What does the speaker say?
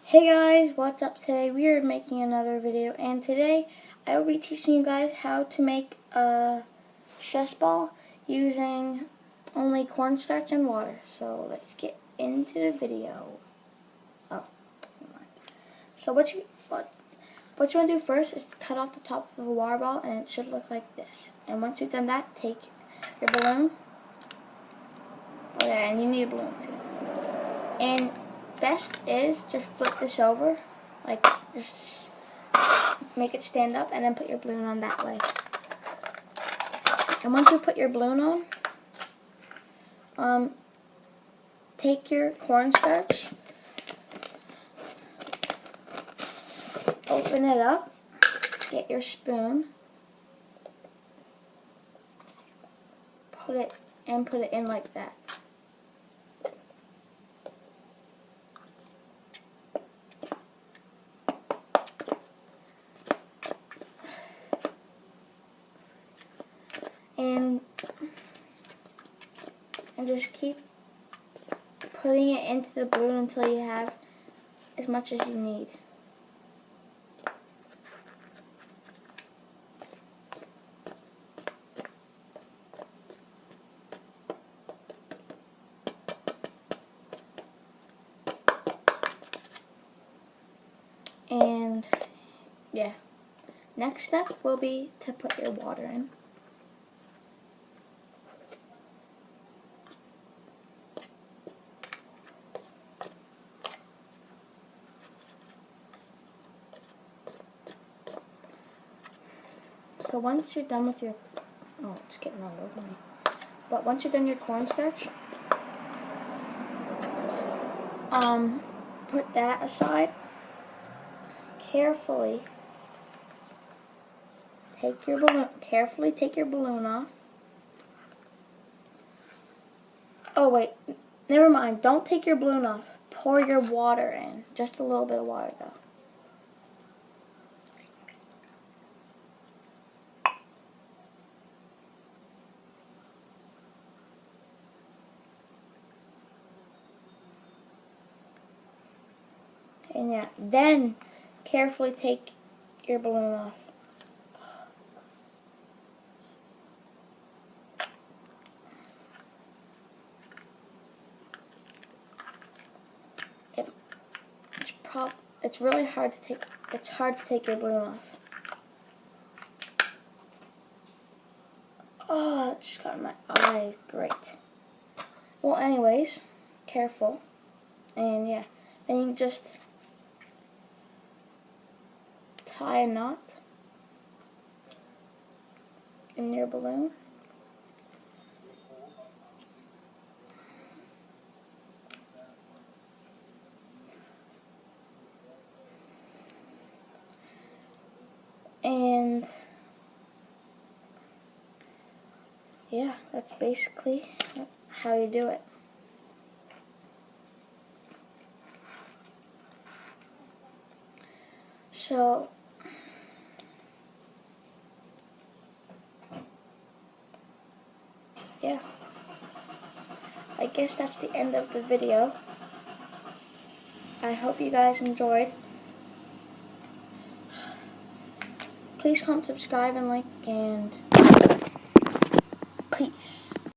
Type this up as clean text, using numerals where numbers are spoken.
Hey guys, what's up? Today we are making another video, and today I will be teaching you guys how to make a chess ball using only cornstarch and water. So let's get into the video. Oh, never mind. So what you want to do first is cut off the top of a water ball, and it should look like this. And once you've done that, take your balloon. Oh yeah, and you need a balloon too. And best is just flip this over, like just make it stand up, and then put your balloon on that way. And once you put your balloon on, take your cornstarch, open it up, get your spoon, put it in like that. And just keep putting it into the balloon until you have as much as you need. And yeah, next step will be to put your water in. So once you're done with your, oh, it's getting all over me. But once you're done your cornstarch, put that aside. Carefully take your balloon off. Oh wait, never mind. Don't take your balloon off. Pour your water in. Just a little bit of water though. And yeah, then carefully take your balloon off. It's really hard to take. It's hard to take your balloon off. Oh, it just got in my eye. Great. Well, anyways, careful. And yeah, then you just tie a knot in your balloon. And yeah, that's basically how you do it. So yeah, I guess that's the end of the video. I hope you guys enjoyed. Please comment, subscribe, and like, and peace.